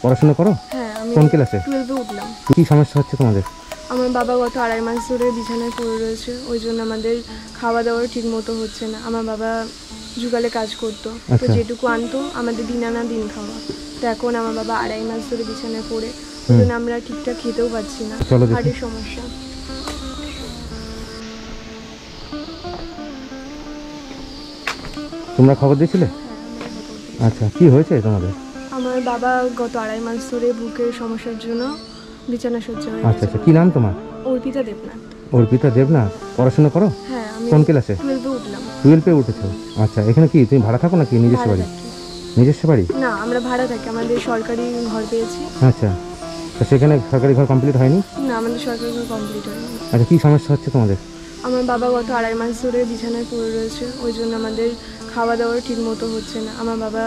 পড়াশোনা করো? হ্যাঁ, আমি কোন ক্লাসে? 12 এ উঠলাম। কি সমস্যা হচ্ছে তোমাদের? আমার বাবা গত 2.5 মাস ধরে বিছানায় পড়ে রয়েছে, ওই জন্য আমাদের খাওয়া দাওয়ার ঠিক মতো হচ্ছে না। আমার বাবা যুগালে কাজ করতো, তো যেটুকু আনতো আমাদের দিন আনা দিন খাওয়া। তো এখন আমার বাবা 2.5 মাস ধরে বিছানায় পড়ে, ওই জন্য আমরা ঠিকঠাক খেতেও পাচ্ছি না, হার্টের সমস্যা। তোমরা খবর দিয়েছিলে? আচ্ছা, কি হয়েছে তোমাদের? আমার বাবা গত 2.5 মাস ধরে বুকের সমস্যার জন্য বিছানা সজ্জা হয়ে আচ্ছা আচ্ছা, কি নাম তোমার? অর্পিতা দেবনাথ। অর্পিতা দেবনাথ। পড়াশোনা করো? হ্যাঁ, আমি কোন ক্লাসে? 12 এ উঠলাম। 12 এ উঠেছো? আচ্ছা, এখানে কি তুমি ভাড়া থাকো নাকি নিজস্ব বাড়ি? নিজস্ব বাড়ি না, আমরা ভাড়া থাকি, আমাদের সরকারি ঘর পেয়েছি। আচ্ছা, তো সেখানে সরকারি ঘর কমপ্লিট হয়নি? না, আমাদের সরকারি ঘর কমপ্লিট হয়নি। আচ্ছা, কি সমস্যা হচ্ছে তোমাদের? আমার বাবা গত 2.5 মাস ধরে বিছানায় পড়ে রয়েছে, ওই জন্য আমাদের খাওয়া দাওয়ার ঠিক মতো হচ্ছে না। আমার বাবা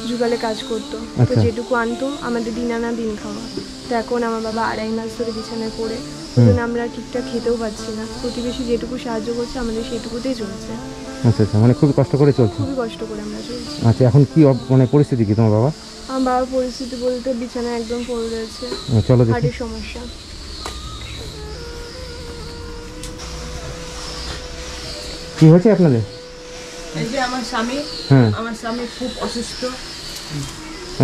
যুগালে কাজ করতো, তো যেটুকু আনতো আমাদের দিন আনা দিন খাওয়া। তো এখন আমার বাবা 2.5 মাস ধরে বিছানায় পড়ে, ওই জন্য আমরা ঠিকঠাক খেতেও পাচ্ছি না। প্রতিবেশী যেটুকু সাহায্য করছে আমাদের সেটুকুতেই চলছে। আচ্ছা আচ্ছা, মানে খুবই কষ্ট করে চলছে? খুবই কষ্ট করে আমরা চলছি। আচ্ছা, এখন কি মানে পরিস্থিতি কি তোমার বাবা? আমার বাবার পরিস্থিতি বলতে বিছানায় একদম পড়ে রয়েছে, চলো দেখি। হার্টের সমস্যা। কি হয়েছে আপনাদের? এই যে আমার স্বামী, আমার স্বামী খুব অসুস্থ।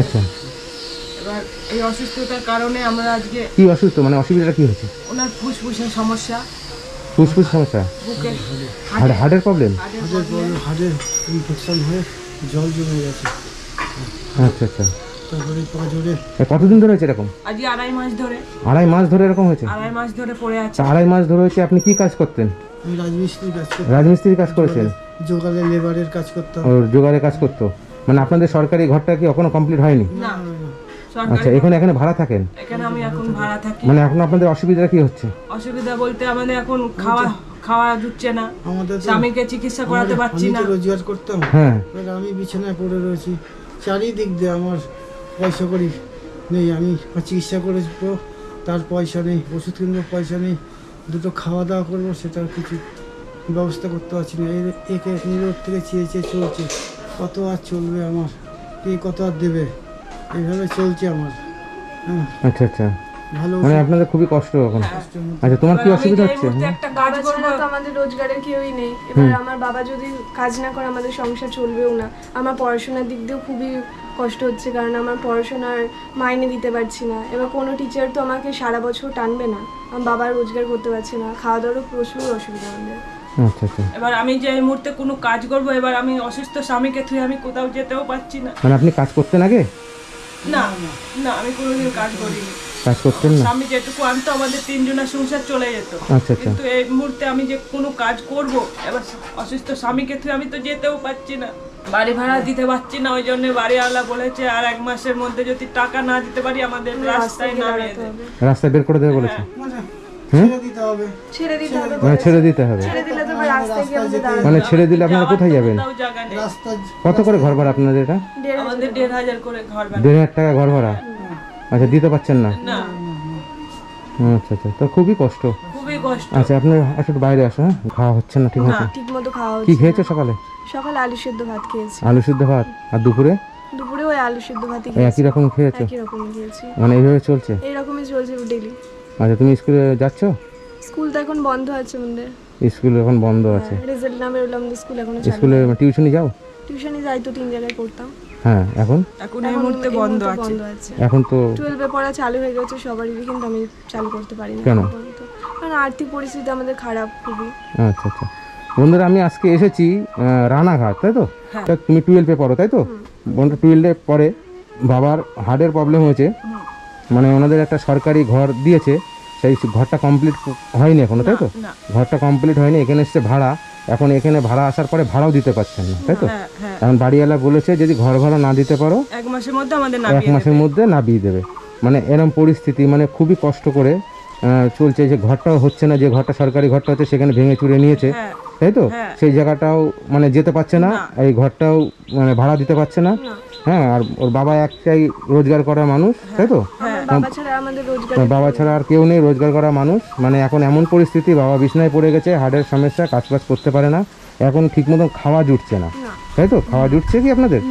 আচ্ছা, এবার এই অসুস্থতার কারণে আমরা আজকে। কি অসুস্থ মানে অসুবিধাটা কি হয়েছে? ওনার ফুসফুসের সমস্যা। ফুসফুস সমস্যা? বুকের হার্টের প্রবলেম? হার্টের ইনফেকশন হয়ে জল জমে গেছে। আচ্ছা আচ্ছা, তারপরে পাঁজরে। কতদিন ধরে হয়েছে এরকম? আজকে 2.5 মাস ধরে। 2.5 মাস ধরে এরকম হয়েছে? 2.5 মাস ধরে পড়ে আছে। 2.5 মাস ধরে হয়েছে। আপনি কি কাজ করতেন? আমি রাজমিস্ত্রির কাজ করতাম। রাজমিস্ত্রির কাজ করেছেন? জোগালে লেবারের কাজ করতাম। ও জোগাড়ে কাজ করতো। মানে আপনাদের সরকারি ঘরটা কি এখনো কমপ্লিট হয়নি? না, আচ্ছা, এখানে ভাড়া থাকেন? এখানে আমি এখন ভাড়া থাকি। মানে এখন আপনাদের অসুবিধা কি হচ্ছে? অসুবিধা বলতে আমাদের এখন খাওয়া জুটছে না, আমাদের স্বামীকে চিকিৎসা করাতে পারছি না। আমি তো রোজগার করতাম, আমি বিছানায় পড়ে রয়েছি। চারিদিক দিয়ে আমার পয়সা করি নেই, আমি চিকিৎসা করবো তার পয়সা নেই, ওষুধ কিনবো পয়সা নেই, দুটো খাওয়া দাওয়া করবো সেটার কিছু ব্যবস্থা করতে পারছি না। একে নিরোধ থেকে চেয়ে চলছে। কত আর চলবে আমার, কে কত আর দেবে, এইভাবে চলছে আমার। আচ্ছা আচ্ছা, ভালো মানে আপনাদের খুবই কষ্ট এখন। আচ্ছা, তোমার কি অসুবিধা হচ্ছে? একটা কাজ করবো তো আমাদের রোজগারের কেউই নেই। এবার আমার বাবা যদি কাজ না করে আমাদের সংসার চলবেও না। আমার পড়াশোনার দিক দিয়েও খুবই কষ্ট হচ্ছে, কারণ আমার পড়াশোনার মাইনে দিতে পারছি না। এবার কোনো টিচার তো আমাকে সারা বছর টানবে না। আমার বাবা রোজগার করতে পারছে না, খাওয়া দাওয়ারও প্রচুর অসুবিধা আমাদের। আচ্ছা আচ্ছা, এবার আমি যে এই মুহূর্তে কোনো কাজ করব, এবার আমি অসুস্থ স্বামীকে থুয়ে আমি কোথাও যেতেও পারছি না। মানে আপনি কাজ করতেন আগে? না না, আমি কোনোদিন কাজ করিনি। কাজ করতেন না? স্বামী যেটুকু আনতো আমাদের 3 জনের সংসার চলে যেত। আচ্ছা আচ্ছা, কিন্তু এই মুহূর্তে আমি যে কোনো কাজ করব, এবার অসুস্থ স্বামীকে থুয়ে আমি তো যেতেও পারছি না, বাড়ি ভাড়া দিতে পারছি না। ওই জন্য বাড়িওয়ালা বলেছে আর 1 মাসের মধ্যে যদি টাকা না দিতে পারি আমাদের রাস্তায় নামিয়ে দেবে, রাস্তায় বের করে দেবে বলেছে। ছেড়ে দিতে হবে। ছেড়ে দিতে হবে, মানে ছেড়ে দিতে হবে? ছেড়ে দিলে তো রাস্তায় গিয়ে আমাদের দাঁড়াতে মানে ছেড়ে দিলে আপনারা কোথায় যাবেন? কোথাও জায়গা নেই। কত করে ঘর ভাড়া আপনাদের? এটা আমাদের 1,500 করে ঘর ভাড়া। 1,500 টাকা ঘর ভাড়া? আচ্ছা, দিতে পারছেন না? না, আচ্ছা আচ্ছা, তো খুবই কষ্ট। খুবই কষ্ট। আচ্ছা, আপনি একটু বাইরে আসো। খাওয়া হচ্ছে না ঠিক মতো? ঠিক মতো খাওয়া কি হচ্ছে। খেয়েছো সকালে? সকালে আলু সেদ্ধ ভাত খেয়েছি। আলু সিদ্ধ ভাত। আর দুপুরে? দুপুরে ওই আলু সেদ্ধ ভাতই একই খেয়েছি। রকম খেয়েছো? একই রকমই খেয়েছি। মানে এইভাবে চলছে? এইরকমই চলছে ডেলি। আচ্ছা, তুমি স্কুলে যাচ্ছো? স্কুল তো এখন বন্ধ আছে আমাদের। স্কুল এখন বন্ধ আছে? রেজাল্ট না বেরোলে আমাদের স্কুল এখনো চালু। স্কুলে টিউশনি যাও? টিউশনে যাই তো 3 জায়গায় পড়তাম। হ্যাঁ, এখন এই মুহূর্তে বন্ধ আছে। এখন তো 12 এ পড়া চালু হয়ে গেছে সবারই, কিন্তু আমি চালু করতে পারিনি। কেন? কারণ আর্থিক পরিস্থিতি আমাদের খারাপ খুবই। আচ্ছা আচ্ছা, বন্ধুরা আমি আজকে এসেছি রানাঘাট, তাই তো? তা তুমি 12 এ পড়ো তাই তো? বন্ধু 12 এ পড়ে বাবার হার্টের প্রবলেম হয়েছে, মানে ওনাদের একটা সরকারি ঘর দিয়েছে, সেই ঘরটা কমপ্লিট হয়নি এখনো, তাই তো? ঘরটা কমপ্লিট হয়নি, এখানে এসছে ভাড়া। এখন এখানে ভাড়া আসার পরে ভাড়াও দিতে পারছেন না, তাই তো? এখন বাড়িওয়ালা বলেছে যদি ঘর ভাড়া না দিতে পারো 1 মাসের মধ্যে আমাদের 1 মাসের মধ্যে নামিয়ে দেবে। মানে এরকম পরিস্থিতি, মানে খুবই কষ্ট করে চলছে। যে ঘরটাও হচ্ছে না, যে ঘরটা সরকারি ঘরটা হচ্ছে সেখানে ভেঙে চুরে নিয়েছে, তাই তো? সেই জায়গাটাও মানে যেতে পারছে না, এই ঘরটাও মানে ভাড়া দিতে পারছে না। হ্যাঁ, আর ওর বাবা একটাই রোজগার করা মানুষ, তাই তো? বাবা ছাড়া আর কেউ নেই রোজগার করা মানুষ। মানে এখন এমন পরিস্থিতি, বাবা বিছানায় পড়ে গেছে, হার্টের সমস্যা, কাজ করতে পারে না, এখন ঠিক মতন খাওয়া জুটছে না, তাই তো? খাওয়া জুটছে কি আপনাদের?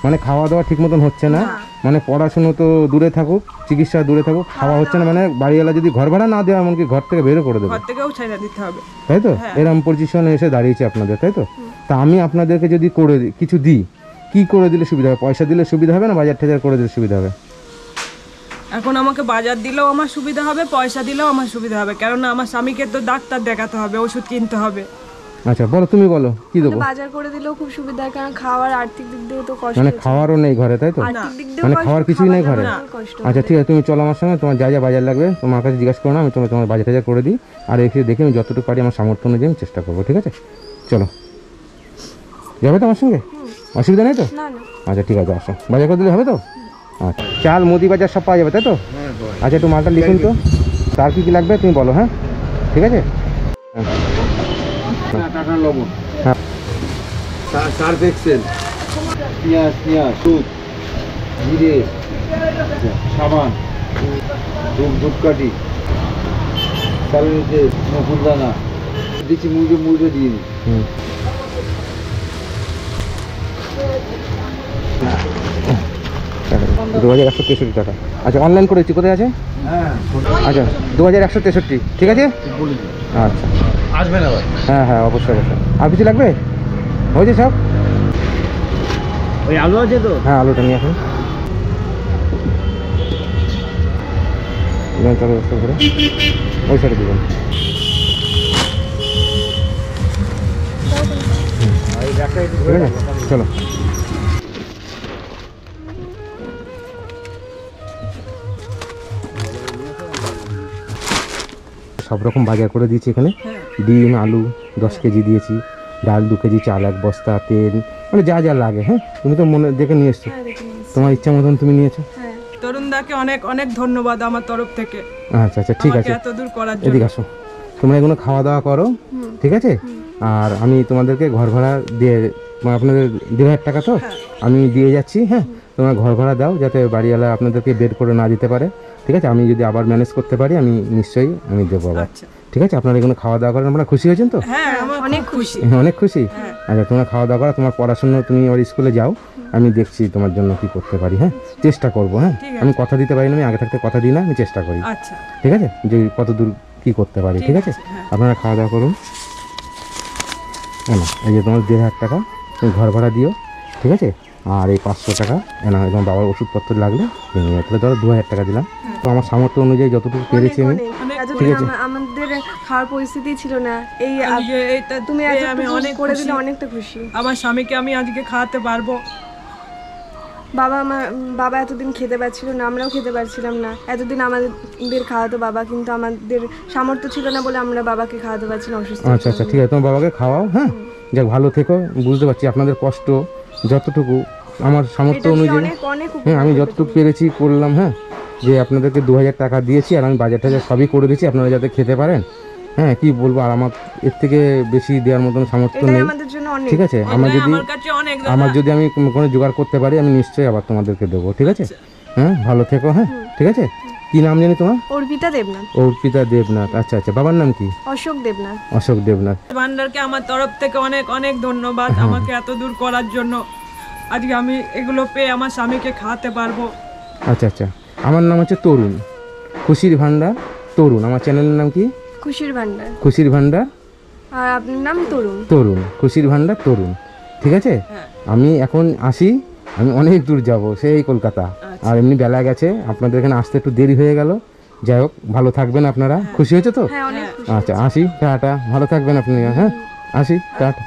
মানে খাওয়া দাওয়া ঠিক মতন হচ্ছে না, মানে পড়াশুনো তো দূরে থাকুক, চিকিৎসা দূরে থাকুক, খাওয়া হচ্ছে না, মানে বাড়িওয়ালা যদি ঘর ভাড়া না দেয় এমনকি ঘর থেকে বেরো করে দেবে, ঘর থেকেও ছেড়ে দিতে হবে। তাই তো? এরকম পজিশনে এসে দাঁড়িয়েছে আপনাদের, তাই তো? তা আমি আপনাদেরকে যদি করে কিছু দিই, কি করে দিলে সুবিধা হবে? পয়সা দিলে সুবিধা হবে না বাজার টাজার করে দিলে সুবিধা হবে? এখন আমাকে বাজার দিলেও আমার সুবিধা হবে, পয়সা দিলেও আমার সুবিধা হবে, কেননা আমার স্বামীকে তো ডাক্তার দেখাতে হবে, ওষুধ কিনতে হবে। আচ্ছা বলো, তুমি বলো কি দেবো? বাজার করে দিলেও খুব সুবিধা হয়, কারণ খাওয়ার আর্থিক দিক দিয়ে তো কষ্ট মানে হচ্ছে। খাওয়ারও নেই ঘরে, তাই তো? আর্থিক দিক দিয়ে মানে খাওয়ার কিছুই নেই ঘরে? কষ্ট। আচ্ছা ঠিক আছে, তুমি চলো আমার সঙ্গে, তোমার যা যা বাজার লাগবে তোমার কাছে জিজ্ঞাসা করো না, আমি তোমার বাজার টাজার করে দিই, আর এসে দেখে আমি যতটুকু পারি আমার সামর্থ্য অনুযায়ী আমি চেষ্টা করবো, ঠিক আছে? চলো, যাবে তো আমার সঙ্গে? অসুবিধা নেই তো? না না, আচ্ছা ঠিক আছে, আসো, বাজার করে দিলে হবে তো? আচ্ছা, চাল মুদি বাজার সব পাওয়া যাবে, তাই তো? আচ্ছা একটু মালটা লিখুন তো, তার কী কী লাগবে তুমি বলো, হ্যাঁ ঠিক আছে? টাকা লবণ, হ্যাঁ সার্ফ এক্সেল, পেঁয়াজ, সুদ, জিরে, সাবান, ধূপকাঠি, চালের নিচে নকুলদানা দিচ্ছি, মুড়ে দিয়ে দিই। হুম। 2163 টাকা। আচ্ছা অনলাইন করেছি, কোথায় আছে? হ্যাঁ আচ্ছা 2163, ঠিক আছে? বলে দিই, আচ্ছা আসবে না ভাই? হ্যাঁ হ্যাঁ অবশ্যই অবশ্যই। আর কিছু লাগবে? হয়েছে সব? ওই আলু আছে তো? হ্যাঁ আলুটা নিয়ে আসুন। চলো করে ওই সাইডে দেবেন। ঠিক আছে চলো। সব রকম বাজার করে দিয়েছি এখানে, ডিম, আলু 10 কেজি দিয়েছি, ডাল 2 কেজি, চাল 1 বস্তা, তেল, মানে যা যা লাগে। হ্যাঁ তুমি তো মনে দেখে নিয়ে এসছো, তোমার ইচ্ছা মতন তুমি নিয়েছো। তরুণদাকে অনেক অনেক ধন্যবাদ আমার তরফ থেকে। আচ্ছা আচ্ছা ঠিক আছে, এত দূর করার জন্য। এদিকে আসো, তোমরা এগুলো খাওয়া দাওয়া করো, ঠিক আছে? আর আমি তোমাদেরকে ঘর ভাড়া দিয়ে, মানে আপনাদের 2,000 টাকা তো আমি দিয়ে যাচ্ছি। হ্যাঁ তোমরা ঘর ভাড়া দাও, যাতে বাড়িওয়ালা আপনাদেরকে বেড করে না দিতে পারে, ঠিক আছে? আমি যদি আবার ম্যানেজ করতে পারি আমি নিশ্চয়ই আমি দেবো আবার, ঠিক আছে? আপনারা এগুলো খাওয়া দাওয়া করেন, আপনারা খুশি হয়েছেন তো? হ্যাঁ আমার অনেক খুশি। অনেক খুশি। আচ্ছা তোমরা খাওয়া দাওয়া করো, তোমার পড়াশোনা তুমি আবার স্কুলে যাও, আমি দেখছি তোমার জন্য কি করতে পারি। হ্যাঁ চেষ্টা করবো। হ্যাঁ আমি কথা দিতে পারি না, আমি আগে থাকতে কথা দিই না, আমি চেষ্টা করি। আচ্ছা ঠিক আছে, যে কত দূর কি করতে পারি, ঠিক আছে? আপনারা খাওয়া দাওয়া করুন। না এই যে তোমার 1,500 টাকা তুমি ঘর ভাড়া দিও, ঠিক আছে? আর এই 500 টাকা না, তোমার বাবার ওষুধপত্র লাগলে তাহলে ধরো 2,000 টাকা দিলাম। তো আমার সামর্থ্য অনুযায়ী যতটুকু পেরেছি আমি, ঠিক আছে? আমাদের খাওয়ার পরিস্থিতি ছিল না, এই এইটা তুমি আমি অনেক করে খুশি। দিলে অনেকটা খুশি। আমার স্বামীকে আমি আজকে খাওয়াতে পারবো। বাবা এতদিন খেতে পারছিল না, আমরাও খেতে পারছিলাম না, এতদিন আমাদের খাওয়াতো বাবা, কিন্তু আমাদের সামর্থ্য ছিল না বলে আমরা বাবাকে খাওয়াতে পারছি না, অসুস্থ। আচ্ছা আচ্ছা ঠিক আছে, তোমার বাবাকে খাওয়াও। হ্যাঁ যাক, ভালো থেকো। বুঝতে পারছি আপনাদের কষ্ট, যতটুকু আমার সামর্থ্য অনুযায়ী হ্যাঁ আমি যতটুকু পেরেছি করলাম। হ্যাঁ যে আপনাদেরকে 2,000 টাকা দিয়েছি, আর আমি বাজার টাজার সবই করে দিয়েছি, আপনারা যাতে খেতে পারেন। হ্যাঁ কি বলবো, আর আমার এর থেকে বেশি দেওয়ার মতন সামর্থ্য নেই, ঠিক আছে? আমার যদি আমি কোনো জোগাড় করতে পারি আমি নিশ্চয়ই আবার তোমাদেরকে দেবো, ঠিক আছে? হ্যাঁ ভালো থেকো। হ্যাঁ ঠিক আছে। কি নাম জানি তোমার? অর্পিতা দেবনাথ। অর্পিতা দেবনাথ, আচ্ছা আচ্ছা। বাবার নাম কি? অশোক দেবনাথ। অশোক দেবনাথ। ভান্ডারকে আমার তরফ থেকে অনেক অনেক ধন্যবাদ আমাকে এত দূর করার জন্য। আজকে আমি এগুলো পেয়ে আমার স্বামীকে খাওয়াতে পারবো। আচ্ছা আচ্ছা, আমার নাম হচ্ছে তরুণ, খুশির ভান্ডার তরুণ। আমার চ্যানেলের নাম কি? খুশির ভান্ডার। খুশির ভান্ডার। আর আপনার নাম? তরুণ। তরুণ, খুশির ভান্ডার তরুণ, ঠিক আছে? আমি এখন আসি, আমি অনেক দূর যাব, সেই কলকাতা। আর এমনি বেলা গেছে, আপনাদের এখানে আসতে একটু দেরি হয়ে গেল। যাই হোক, ভালো থাকবেন আপনারা। খুশি হয়েছে তো? হ্যাঁ অনেক খুশি। আচ্ছা আসি, টাটা, ভালো থাকবেন আপনি। হ্যাঁ আসি, টাটা।